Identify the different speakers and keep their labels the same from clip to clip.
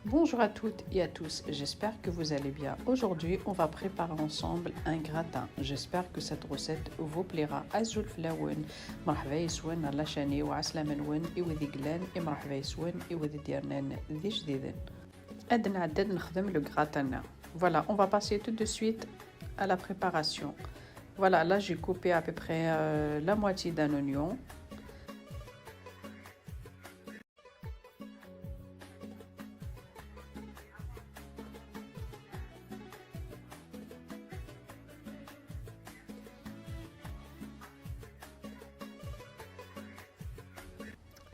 Speaker 1: Bonjour à toutes et à tous, j'espère que vous allez bien. Aujourd'hui, on va préparer ensemble un gratin. J'espère que cette recette vous plaira. Azul flawen, مرحبا يسون على شاني وعسلامة نون إوذي قلان مرحبا يسون إوذي ديرنان ذي جديدن. أدنى عدد نخدم le gratin. Voilà, on va passer tout de suite à la préparation. Voilà, là j'ai coupé à peu près la moitié d'un oignon.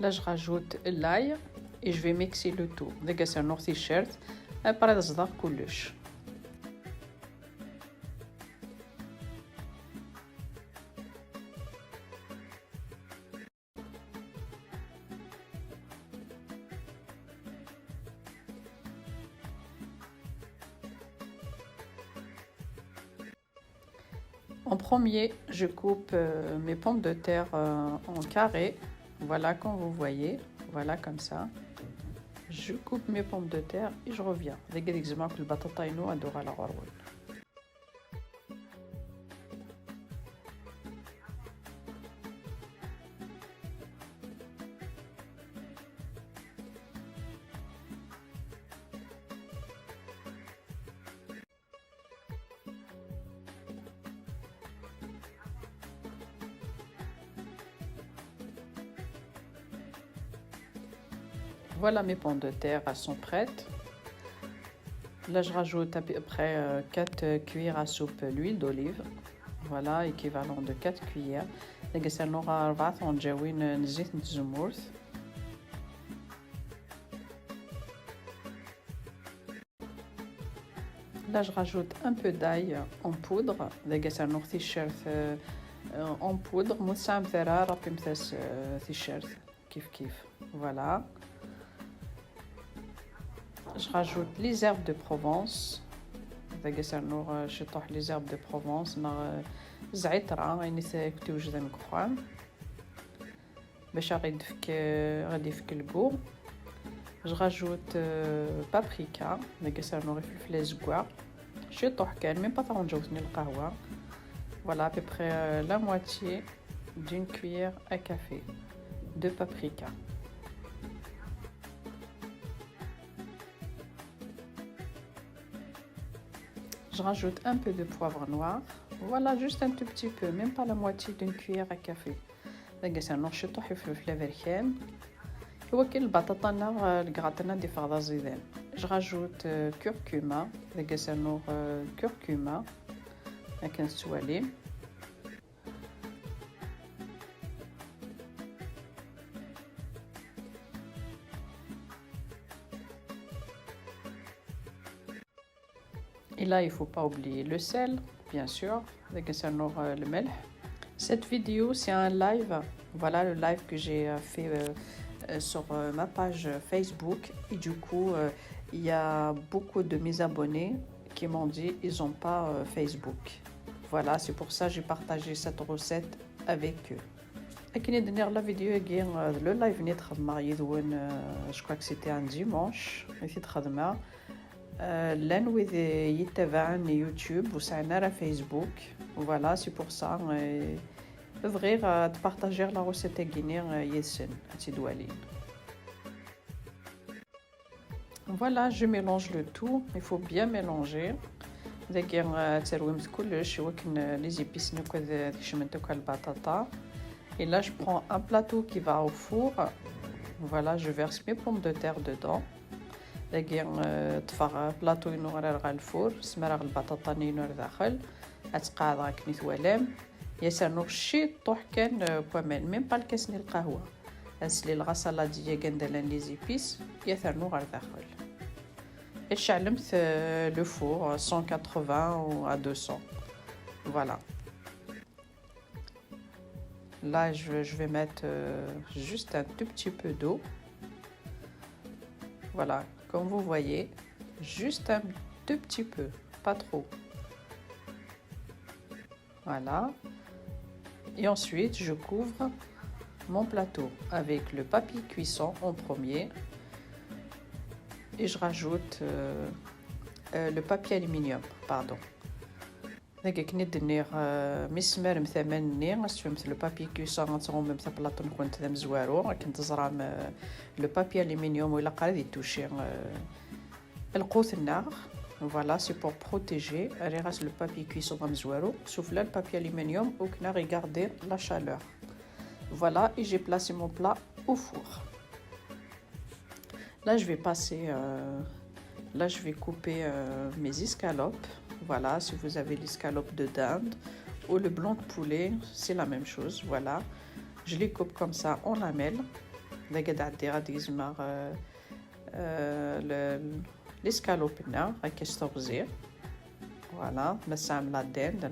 Speaker 1: Là, je rajoute l'ail et je vais mixer le tout. دقا سنوغ تيشيرت برا تصدق كلش. En premier, je coupe mes pommes de terre en carrés. Voilà, comme vous voyez, voilà comme ça. Je coupe mes pommes de terre et je reviens. دقا ديك زعما البطاطا ينو ادوغ على غرول. Voilà, mes pommes de terre sont prêtes. Là, je rajoute à peu près 4 cuillères à soupe l'huile d'olive. Voilà, équivalent de 4 cuillères. Là, je rajoute un peu d'ail en poudre. En poudre. Voilà. Je rajoute les herbes de Provence. Les herbes de Provence. Je rajoute paprika. Voilà, à peu près la moitié d'une cuillère à café de paprika. Je rajoute un peu de poivre noir. Voilà, juste un tout petit peu, même pas la moitié d'une cuillère à café. Je rajoute curcuma. Curcuma. Et là, il ne faut pas oublier le sel, bien sûr, le melh. Cette vidéo, c'est un live. Voilà le live que j'ai fait sur ma page Facebook. Et du coup, il y a beaucoup de mes abonnés qui m'ont dit qu'ils n'ont pas Facebook. Voilà, c'est pour ça que j'ai partagé cette recette avec eux. La vidéo le live je crois que c'était un dimanche. لان وذ يتابعني يوتيوب وسعنا على فيسبوك فوالا سي بور سا فغير تبارطاجير لا روسيت كينير يسن تدوالين. Voilà, je mélange le tout, il faut bien mélanger. ترويمت كلش وكن لي زيبيس نكذا شمنتو البطاطا. Et là, je prends un plateau qui va au four. Voilà, je verse mes pommes de terre dedans. تفرغ بلاطو ينور على الفور سمرغ البطاطا ينور داخل اتقعد راك نثوالام ياسر شي طوح كان بومال ميم با الكاس نيل القهوه اسلي الغساله ديال كندلان لي زيبيس ياسر نوغ داخل اشعلمت لو فور 180 ou à 200. Voilà. Là, je vais mettre juste un tout petit peu d'eau. Voilà, comme vous voyez, juste un tout petit peu, pas trop. Voilà. Et ensuite, je couvre mon plateau avec le papier cuisson en premier. et je rajoute le papier aluminium, pardon. دقيق ندير مسمار مثمني غتفهمت لو بابي كيسون غنصوم مثل بلاطون كنت ذا مزوارو كنت زرام لو بابي الومنيوم ولا قال يتوشي القوت النار فوالا سي بور بروتيجي ري غاس لو بابي كيسون مزوارو شوف لا البابي الومنيوم وكنا ريغاردي لا شالور فوالا et j'ai placé mon plat au four. Là je vais passer là je vais couper mes escalopes. Voilà, si vous avez l'escalope de dinde ou le blanc de poulet, c'est la même chose. Voilà, je les coupe comme ça en lamelles. L'escalope avec estorzer. Voilà, مسام la dinde,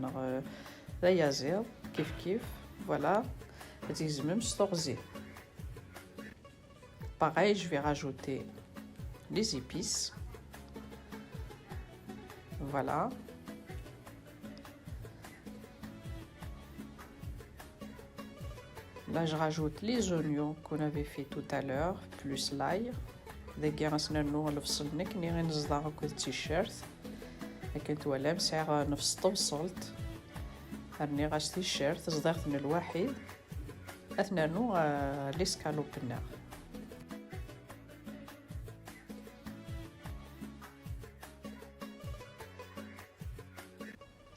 Speaker 1: la yazer, kif kif. Voilà, même estorzer. Pareil, je vais rajouter les épices. Voilà. Là, je rajoute les oignons qu'on avait fait tout à l'heure, plus l'ail. دقيقة غنسنانو نفصل نكني غير نصدر كل تيشيرت لكن توالم ساعة نفصل وصلت هرني غاش تيشيرت صدرت من الواحد أثنانو ليسكالوب النار.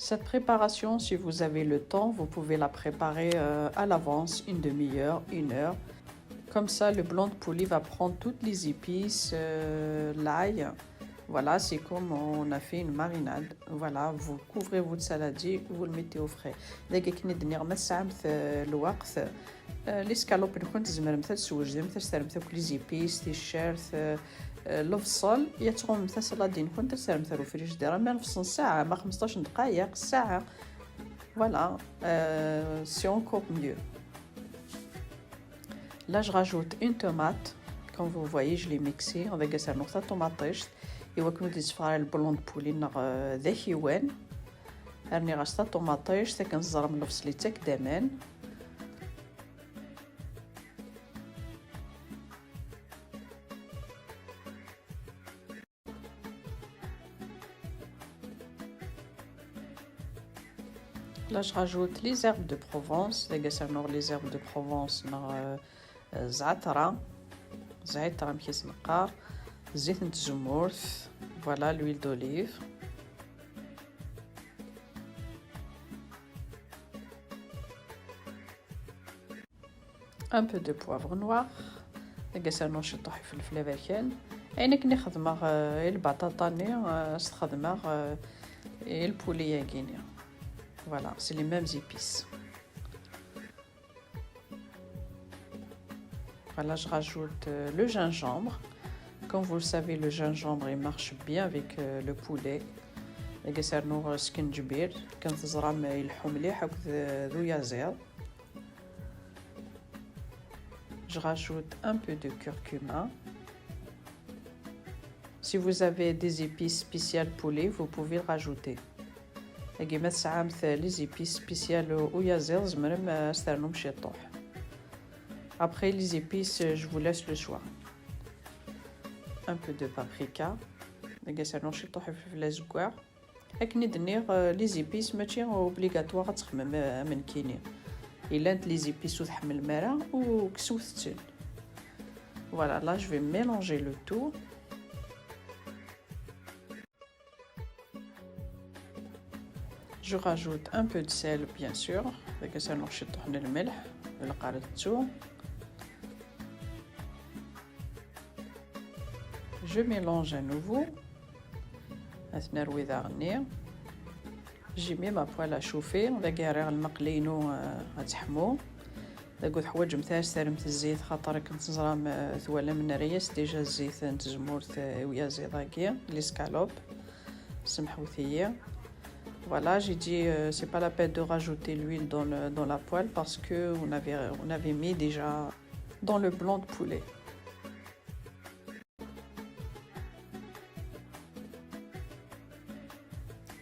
Speaker 1: Cette préparation, si vous avez le temps, vous pouvez la préparer à l'avance, une demi-heure, une heure. Comme ça, le blanc de poulet va prendre toutes les épices, l'ail. Voilà, c'est comme on a fait une marinade. Voilà, vous couvrez votre saladier, vous le mettez au frais. دقيق ندير مسام الوقت l'escalope نكون تزمر مثل سوج مثل سر مثل كل زيبيس تيشيرت الفصل يتغم مثل سلادين كنت تسير مثل الفريجيدير ما نفصل ساعة ما 15 دقائق ساعة. Voilà, c'est encore mieux. Là, je rajoute une tomate. Comme vous voyez, je l'ai mixé. On va gagner ça نقطة طماطيش. يوكلوا دي صفار البلون بولي نغ ذا حيوان. هرني غاستا طماطيش تاكن الزرم الفصلي تاك دامان. Là, je rajoute les herbes de Provence. Les herbes de Provence, za'atara, za'atara مكيس نقار, زيت الزمورث, voilà l'huile d'olive. Un peu de poivre noir. نشطح في الفلافل. عينك نخدمه البطاطا ني استخدمه البوليه كينيا. Voilà, c'est les mêmes épices. Voilà, je rajoute le gingembre. Comme vous le savez, le gingembre il marche bien avec le poulet. يصير سكنجبير كنتزرع يلحو مليح ذو يازير. Je rajoute un peu de curcuma. Si vous avez des épices spéciales poulet, vous pouvez le rajouter. كيما ساعة مثل لي زيبيس سبيسيال ويازير زمرم استرنهم شيطوح. Après les épices, je vous laisse le choix. Un peu de paprika. نقصرنو شيطوح في الزكواع. هاك ندير لي زيبيس ماشي اوبليغاتوار تخمم من كيني. إلا انت لي زيبيس وتحمل المرا وكسوثتن. Voilà, là je vais mélanger le tout. Je rajoute un peu de sel, bien sûr. Je mélange à nouveau. J'ai mis ma poêle à chauffer. On va garder le مقلينو غتحمو. داكوت حوايج مثال سالمت الزيت خاطر كنت نزرام ثوالا من ريس ديجا الزيت نتزمورت ويا زيضاكيا ليسكالوب سمحوا ثيا. Voilà, j'ai dit c'est pas la peine de rajouter l'huile dans la poêle parce que on avait mis déjà dans le blanc de poulet.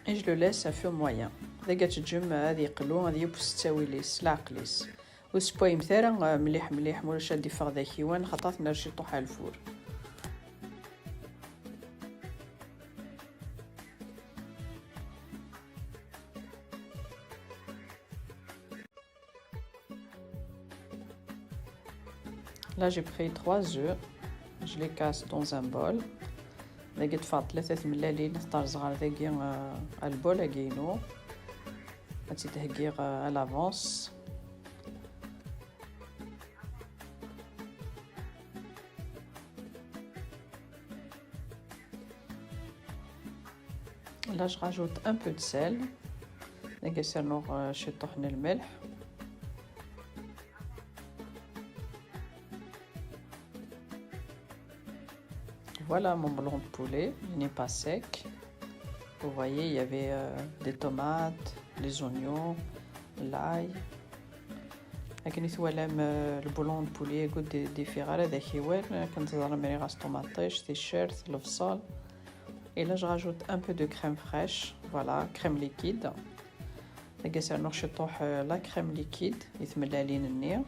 Speaker 1: Et je le laisse à feu moyen. دقا تجم هذه يقلو هذه يبس تساويليس لاقليس وسبوي مثلا مليح مليح مولا شادي فغدا كيوان خطات نرشي طوح على الفور. Là, j'ai pris 3 œufs. Je les casse dans un bol. لقيت فات 3 ملالين اختار صغار ذاكي البول اكينو غادي تهكي لافونس. Là je rajoute un peu de sel. ذاكي سنور شي طحن الملح. Voilà mon blanc de poulet, il n'est pas sec. Vous voyez, il y avait des tomates, les oignons, l'ail. لكن يتوالم البولون de poulet يقول دي فيغارة ذا كيوال كنت زرمري غاس طوماطيش تيشيرت البصل. Et là je rajoute un peu de crème fraîche, voilà, crème liquide. لقى سير نرشطوح لا crème liquide يتملالين النير.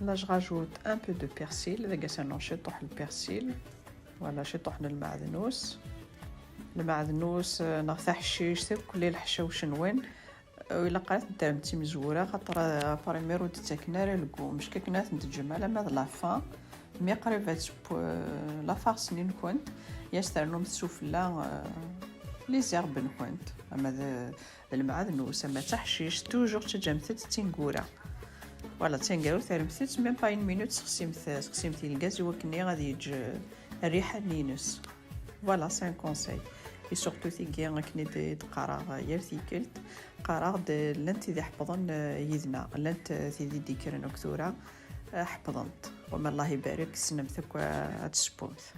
Speaker 1: Là, je rajoute un peu de persil. لقى سير نرشطوح البرسيل. voilà, شطوحنا المعدنوس. المعدنوس نغثى حشيش كل الحشا وشنوين. وإلا قرات نتا متي مزوره خاطر بريميرو تتاكنا لكو مش كنات نتجمع لما لافان مي قريبات لا فارس نين كنت يسترنو السفلى لي زيرب كنت اما المعدنوس اما تحشيش توجور تجمثت تنقوره فوالا تنقارو ترمثت ميم با 1 مينوت سقسيمتي الغاز وكني غادي يجي الريحه نينس. فوالا سي ان كونساي اي سورتو تيكي كني تقرا يا تيكلت قرار لنت ذي حفظن يذنا لنت ذي ديكرن وكثورة حفظنت وما الله يبارك سنمثك وتسبوث.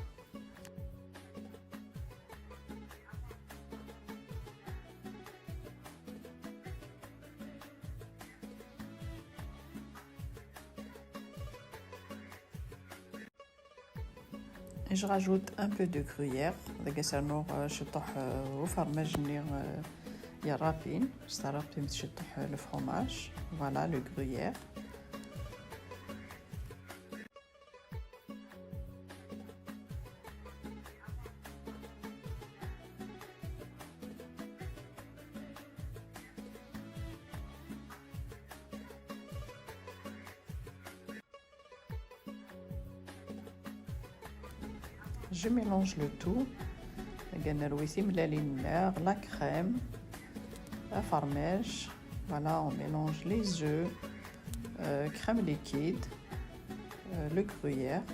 Speaker 1: Et je rajoute un peu de gruyère. داك سانور شطح وفرماج نير يا رابين استرابتي متشطح الفرomage. Voilà le gruyère. Je mélange le tout. La crème, la fromage. Voilà, on mélange les œufs, crème liquide, le gruyère.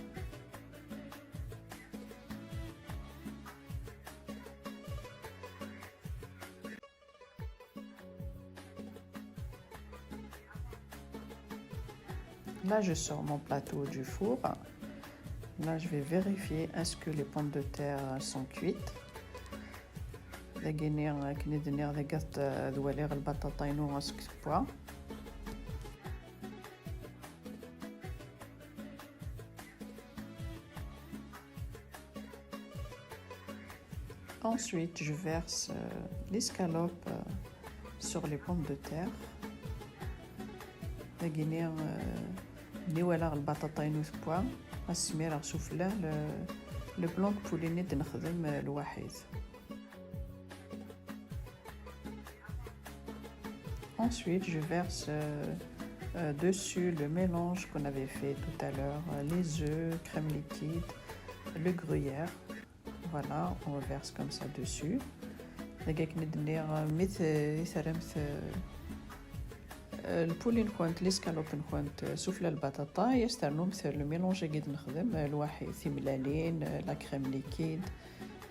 Speaker 1: Là, je sors mon plateau du four. Là, je vais vérifier est-ce que les pommes de terre sont cuites. Ensuite, je verse l'escalope sur les pommes de terre. Le blanc de poulet نخدم الواحد. Ensuite, je verse dessus le mélange qu'on avait fait tout à l'heure, les œufs, crème liquide, le gruyère. Voilà, on verse comme ça dessus. البولي نكونت ليسكالوب نكونت سفلى البطاطا يسترنو مثل الميلونج قد نخدم الواحد ثملالين لا كريم ليكيد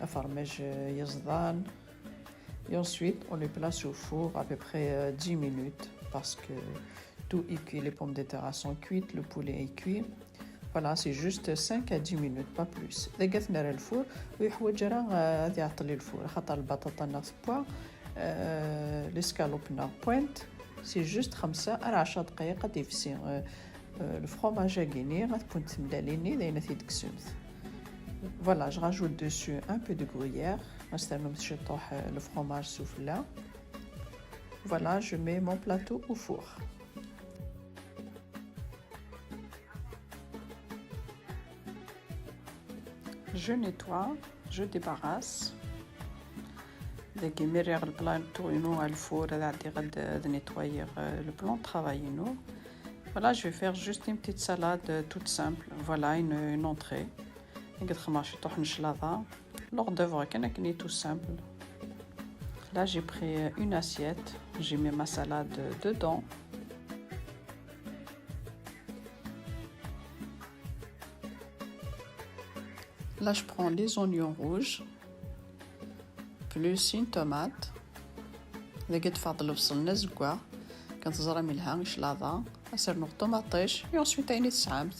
Speaker 1: فرماج يزدان. Et ensuite, on les place au four à peu près 10 minutes parce que tout est cuit, les pommes de terre sont cuites, le poulet est cuit. Voilà, c'est juste 5 à 10 minutes, pas plus. لقيت نار الفور ويحوج راه غادي يعطل الفور خاطر البطاطا ناس بوا ليسكالوب نار بوينت. C'est juste 5 à 10 دقائق غادي يفسي الفرomage غيني غتكون تملاليني داينه تيدكسومث. Voilà, je rajoute dessus un peu de gruyère. Le fromage soufflé. Voilà, je mets mon plateau au four. Je nettoie, je débarrasse. داكي مريغ البلاطو ينو على الفور هذا عندي غاد نيتوايير لو بلان طرافاينو. Voilà, je vais faire juste une petite salade toute simple. Voilà, une entrée. L'hors d'œuvre, tout simple. Là, j'ai pris une assiette. J'ai mis ma salade dedans. Là, je prends les oignons rouges, plus une tomate. كنتزرى ملها نشلاضة أسير طوماطيش ensuite عيني تسعمت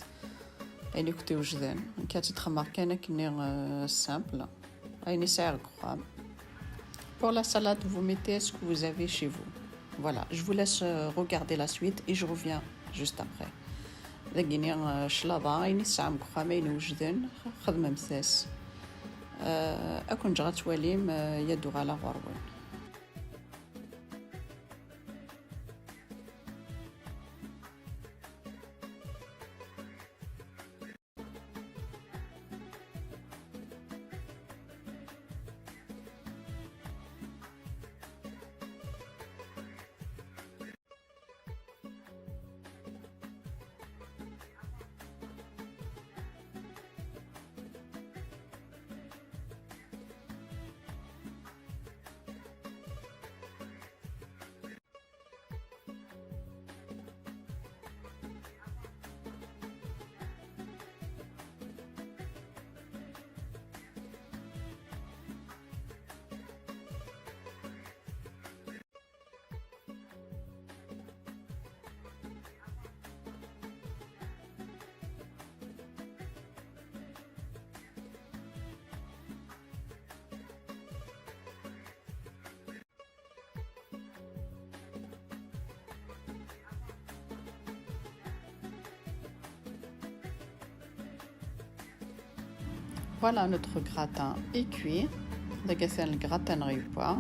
Speaker 1: عيني كنتي وجدان كانت تخمر كان كني simple عيني ساعر كخام. Pour la salade, vous mettez ce que vous avez chez vous. Voilà, je vous laisse regarder la suite et je reviens juste après. داكيني شلاضة عيني تسعم كخام عيني وجدان خدمة مساس أكون جغات واليم يدو على غروين. Voilà, notre gratin est cuit. Le gratin pas.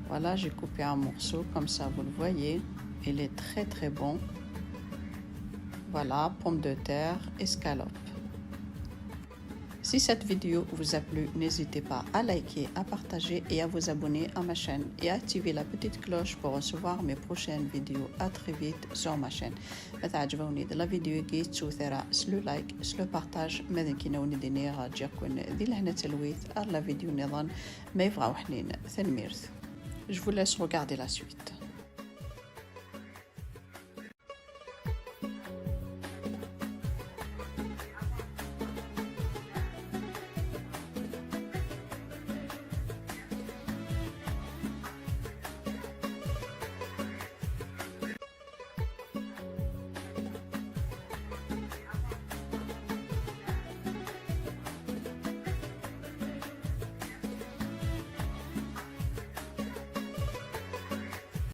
Speaker 1: Voilà, j'ai coupé un morceau comme ça, vous le voyez. Il est très très bon. Voilà, pommes de terre, escalope. Si cette vidéo vous a plu, n'hésitez pas à liker, à partager et à vous abonner à ma chaîne et à activer la petite cloche pour recevoir mes prochaines vidéos. À très vite sur ma chaîne. إذا عجبوني la vidéo كي تشوفيها سلو لايك سلو بارتاج ماذا كينوني دينير جاكون ذي لهنا تلويث la vidéo نظن ما يبغاو حنين ثنميرث. Je vous laisse regarder la suite.